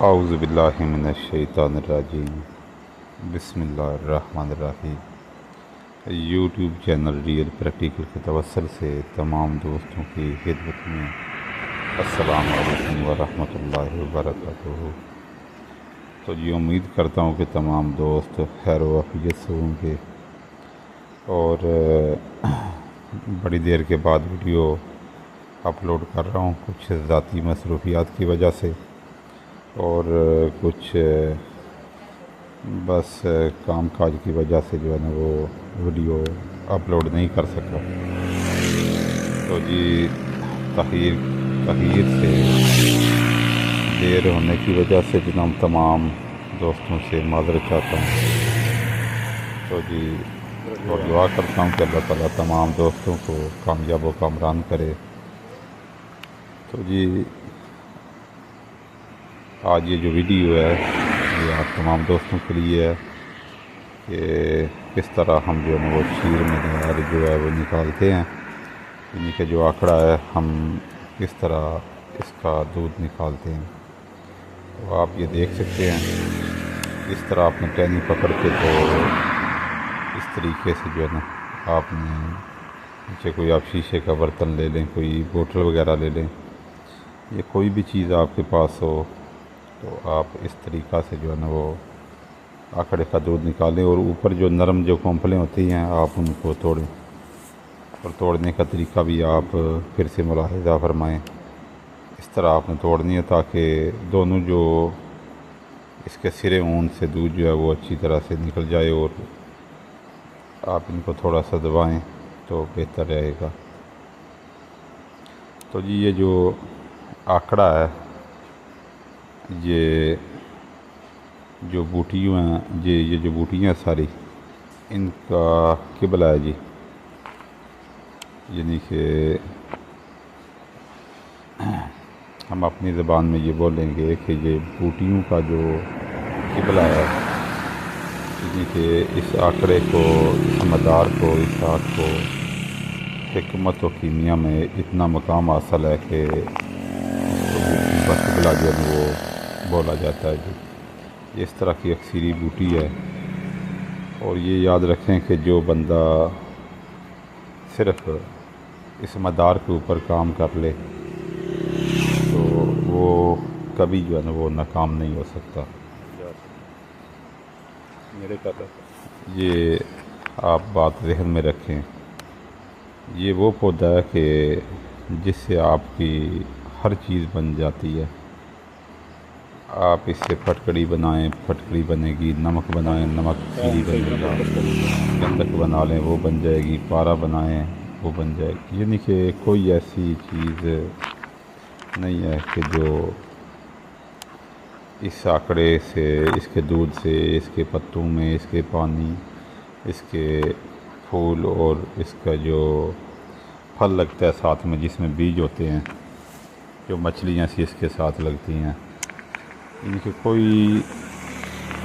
اعوذ باللہ من الشیطان الرجیم، بسم اللہ الرحمن الرحیم۔ یوٹیوب چینل ریئل پریکٹیکل کے توسل سے تمام دوستوں کی خدمت میں السلام علیکم ورحمۃ اللہ وبرکاتہ۔ تو یہ امید کرتا ہوں کہ تمام دوست خیر و عافیت سے ہوں گے، اور بڑی دیر کے بعد ویڈیو اپلوڈ کر رہا ہوں، کچھ ذاتی مصروفیات کی وجہ سے اور کچھ بس کام کاج کی وجہ سے جو ہے نا وہ ویڈیو اپلوڈ نہیں کر سکا۔ تو جی تاخیر سے دیر ہونے کی وجہ سے جناب تمام دوستوں سے معذرت چاہتا ہوں۔ تو جی اور دعا کرتا ہوں کہ اللہ تعالیٰ تمام دوستوں کو کامیاب و کامران کرے۔ تو جی آج یہ جو ویڈیو ہے یہ آپ تمام دوستوں کے لیے ہے کہ کس طرح ہم جو ہے نا وہ شیر میں جو ہے وہ نکالتے ہیں، یعنی کہ جو آکڑا ہے ہم کس طرح اس کا دودھ نکالتے ہیں۔ تو آپ یہ دیکھ سکتے ہیں، اس طرح آپ نے ٹہنی پکڑ کے تو اس طریقے سے جو ہے نا آپ نے نیچے کوئی آپ شیشے کا برتن لے لیں، کوئی بوتل وغیرہ لے لیں، یا کوئی بھی چیز آپ کے پاس ہو، تو آپ اس طریقہ سے جو ہے نا وہ آکڑے کا دودھ نکالیں، اور اوپر جو نرم جو کونپلیں ہوتی ہیں آپ ان کو توڑیں، اور توڑنے کا طریقہ بھی آپ پھر سے ملاحظہ فرمائیں۔ اس طرح آپ نے توڑنی ہے تاکہ دونوں جو اس کے سرے اون سے دودھ جو ہے وہ اچھی طرح سے نکل جائے، اور آپ ان کو تھوڑا سا دبائیں تو بہتر رہے گا۔ تو جی یہ جو آکڑا ہے، یہ جو بوٹیوں ہیں، یہ جو بوٹیاں ساری ان کا قبلہ ہے جی، یعنی کہ ہم اپنی زبان میں یہ بولیں گے کہ یہ بوٹیوں کا جو قبلہ ہے، یعنی کہ اس آکڑے کو، اس مدار کو، اس آگ کو حکمت و کیمیا میں اتنا مقام حاصل ہے کہ بوٹیوں کا قبلہ جو ہے وہ بولا جاتا ہے جی۔ اس طرح کی اکثیری بوٹی ہے، اور یہ یاد رکھیں کہ جو بندہ صرف اس مدار کے اوپر کام کر لے تو وہ کبھی جو ہے نا وہ ناکام نہیں ہو سکتا۔ یہ آپ بات ذہن میں رکھیں، یہ وہ پودا ہے کہ جس سے آپ کی ہر چیز بن جاتی ہے۔ آپ اس سے پھٹکڑی بنائیں، پھٹکڑی بنے گی، نمک بنائیں، نمک چیری بنے گا، گندک بنا لیں وہ بن جائے گی، پارا بنائیں وہ بن جائے گی، یعنی کہ کوئی ایسی چیز نہیں ہے کہ جو اس آکڑے سے، اس کے دودھ سے، اس کے پتوں میں، اس کے پانی، اس کے پھول اور اس کا جو پھل لگتا ہے ساتھ میں، جس میں بیج ہوتے ہیں، جو مچھلیاں سی اس کے ساتھ لگتی ہیں، یعنی کہ کوئی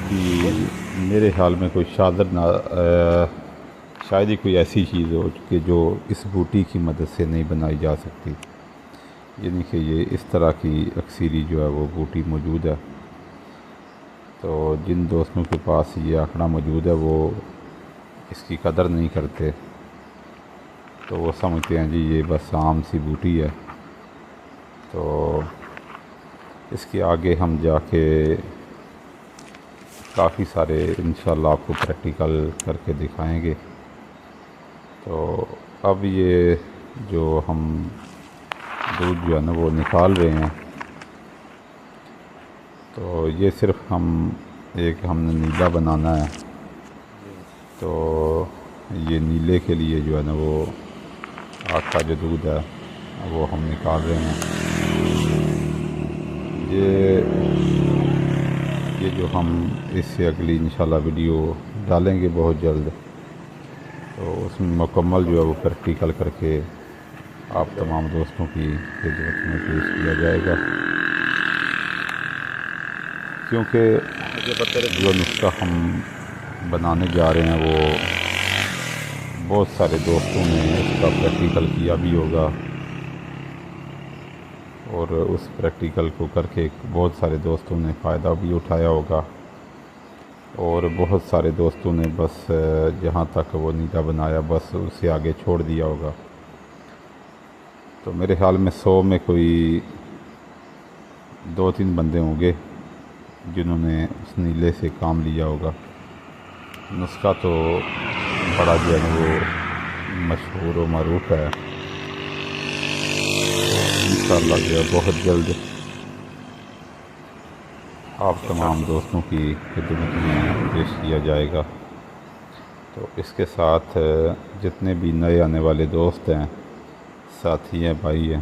بھی میرے خیال میں کوئی شاید ہی کوئی ایسی چیز ہو کہ جو اس بوٹی کی مدد سے نہیں بنائی جا سکتی، یعنی کہ یہ اس طرح کی اکثیری جو ہے وہ بوٹی موجود ہے۔ تو جن دوستوں کے پاس یہ آکڑا موجود ہے وہ اس کی قدر نہیں کرتے، تو وہ سمجھتے ہیں جی یہ بس عام سی بوٹی ہے۔ تو اس کے آگے ہم جا کے کافی سارے انشاءاللہ آپ کو پریکٹیکل کر کے دکھائیں گے۔ تو اب یہ جو ہم دودھ جو ہے نا وہ نکال رہے ہیں، تو یہ صرف ہم نے نیلا بنانا ہے، تو یہ نیلے کے لیے جو ہے نا وہ آگ کا جو دودھ ہے وہ ہم نکال رہے ہیں۔ یہ جو ہم اس سے اگلی انشاءاللہ ویڈیو ڈالیں گے بہت جلد، تو اس میں مکمل جو ہے وہ پریکٹیکل کر کے آپ تمام دوستوں کی خدمت میں پیش کیا جائے گا، کیونکہ جو نسخہ ہم بنانے جا رہے ہیں وہ بہت سارے دوستوں نے اس کا پریکٹیکل کیا بھی ہوگا، اور اس پریکٹیکل کو کر کے بہت سارے دوستوں نے فائدہ بھی اٹھایا ہوگا، اور بہت سارے دوستوں نے بس جہاں تک وہ نیلا بنایا بس اسے آگے چھوڑ دیا ہوگا۔ تو میرے خیال میں 100 میں کوئی 2-3 بندے ہوں گے جنہوں نے اس نیلے سے کام لیا ہوگا۔ نسخہ تو بڑا جو ہے وہ مشہور و معروف ہے، انشاءاللہ جو ہے بہت جلد آپ تمام دوستوں کی خدمت میں پیش کیا جائے گا۔ تو اس کے ساتھ جتنے بھی نئے آنے والے دوست ہیں، ساتھی ہیں، بھائی ہیں،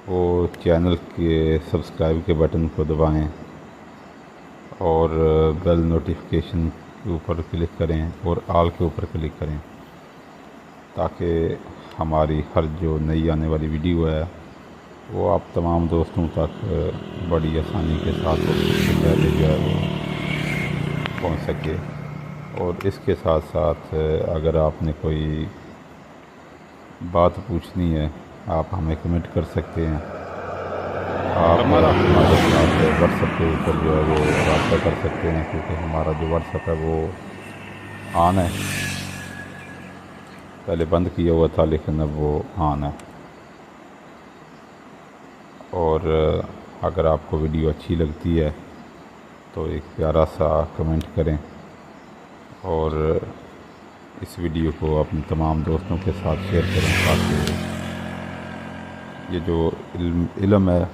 وہ چینل کے سبسکرائب کے بٹن کو دبائیں اور بیل نوٹیفیکیشن کے اوپر کلک کریں اور آل کے اوپر کلک کریں، تاکہ ہماری ہر جو نئی آنے والی ویڈیو ہے وہ آپ تمام دوستوں تک بڑی آسانی کے ساتھ پہلے جو ہے وہ پہنچ سکے۔ اور اس کے ساتھ ساتھ اگر آپ نے کوئی بات پوچھنی ہے آپ ہمیں کمنٹ کر سکتے ہیں، آپ ہمارے ساتھ واٹس ایپ کے اوپر جو ہے وہ رابطہ کر سکتے ہیں، کیونکہ ہمارا جو واٹس ایپ ہے وہ آن ہے، پہلے بند کیا ہوا تھا لیکن اب وہ آن ہے۔ اور اگر آپ کو ویڈیو اچھی لگتی ہے تو ایک پیارا سا کمنٹ کریں، اور اس ویڈیو کو اپنے تمام دوستوں کے ساتھ شیئر کریں، تاکہ یہ جو علم ہے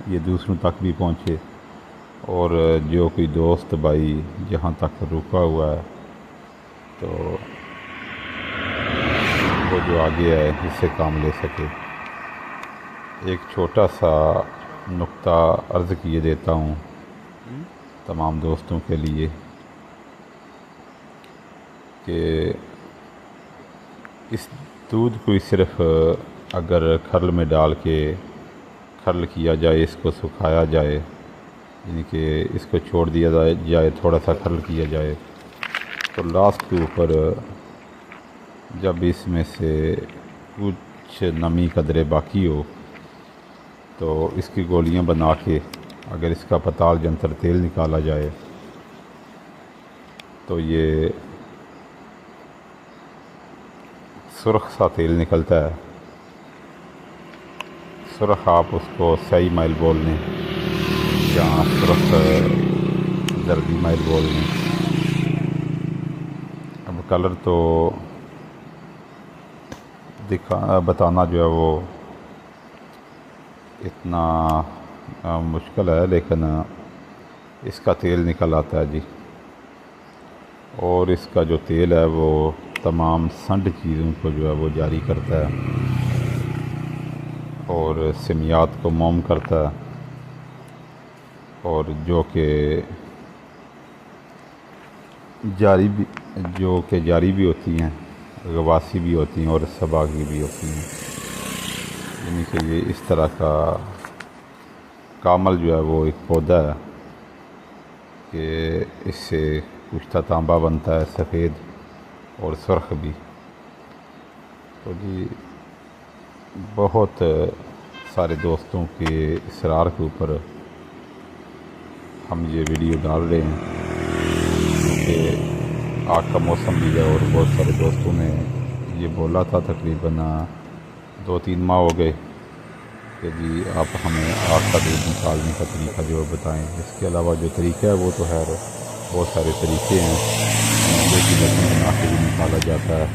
یہ دوسروں تک بھی پہنچے، اور جو کوئی دوست بھائی جہاں تک رکا ہوا ہے تو وہ جو آگے ہے اس سے کام لے سکے۔ ایک چھوٹا سا نقطہ عرض کیے دیتا ہوں تمام دوستوں کے لیے کہ اس دودھ کو صرف اگر کھرل میں ڈال کے کھرل کیا جائے، اس کو سکھایا جائے، یعنی کہ اس کو چھوڑ دیا جائے، تھوڑا سا کھرل کیا جائے، تو لاسٹ کے اوپر جب اس میں سے کچھ نمی قدرے باقی ہو تو اس کی گولیاں بنا کے اگر اس کا پتال جنتر تیل نکالا جائے تو یہ سرخ سا تیل نکلتا ہے۔ سرخ آپ اس کو سیاہی مائل بول لیں یا سرخ زردی مائل بول لیں۔ اب کلر تو بتانا جو ہے وہ اتنا مشکل ہے، لیکن اس کا تیل نکل آتا ہے جی، اور اس کا جو تیل ہے وہ تمام سنڈ چیزوں کو جو ہے وہ جاری کرتا ہے اور سمیات کو موم کرتا ہے، اور جو کہ جاری بھی ہوتی ہیں، غواصی بھی ہوتی ہیں اور سباگی بھی ہوتی ہیں، یعنی کہ یہ اس طرح کا کامل جو ہے وہ ایک پودا ہے کہ اس سے کشتہ تانبا بنتا ہے، سفید اور سرخ بھی۔ تو جی بہت سارے دوستوں کے اصرار کے اوپر ہم یہ ویڈیو ڈال رہے ہیں، کیونکہ آگ کا موسم بھی ہے اور بہت سارے دوستوں نے یہ بولا تھا، تقریباً 2-3 ماہ ہو گئے کہ جی آپ ہمیں آگ کا دودھ نکالنے کا طریقہ جو بتائیں۔ اس کے علاوہ جو طریقہ ہے وہ تو ہے، بہت سارے طریقے ہیں، لیکن لکڑی بنا کے بھی نکالا جاتا ہے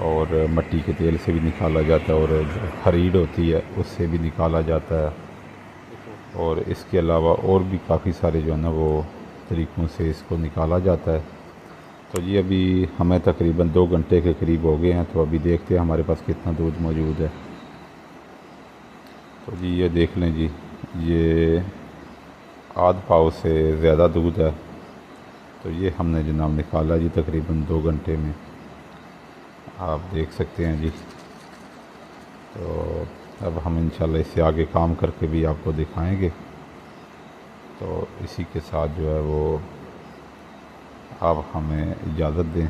اور مٹی کے تیل سے بھی نکالا جاتا ہے، اور جو خرید ہوتی ہے اس سے بھی نکالا جاتا ہے، اور اس کے علاوہ اور بھی کافی سارے جو ہے نا وہ طریقوں سے اس کو نکالا جاتا ہے۔ تو جی ابھی ہمیں تقریباً 2 گھنٹے کے قریب ہو گئے ہیں، تو ابھی دیکھتے ہیں ہمارے پاس کتنا دودھ موجود ہے۔ تو جی یہ دیکھ لیں جی، یہ آدھ پاؤ سے زیادہ دودھ ہے، تو یہ ہم نے جناب نکالا جی تقریباً 2 گھنٹے میں، آپ دیکھ سکتے ہیں جی۔ تو اب ہم انشاءاللہ اس سے آگے کام کر کے بھی آپ کو دکھائیں گے۔ تو اسی کے ساتھ جو ہے وہ آپ ہمیں اجازت دیں،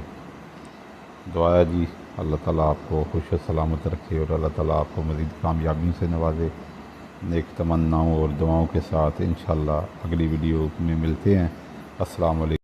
دعا ہے جی اللہ تعالیٰ آپ کو خوش و سلامت رکھے اور اللہ تعالیٰ آپ کو مزید کامیابیوں سے نوازے۔ نیک تمناؤں اور دعاؤں کے ساتھ انشاءاللہ اگلی ویڈیو میں ملتے ہیں۔ السلام علیکم۔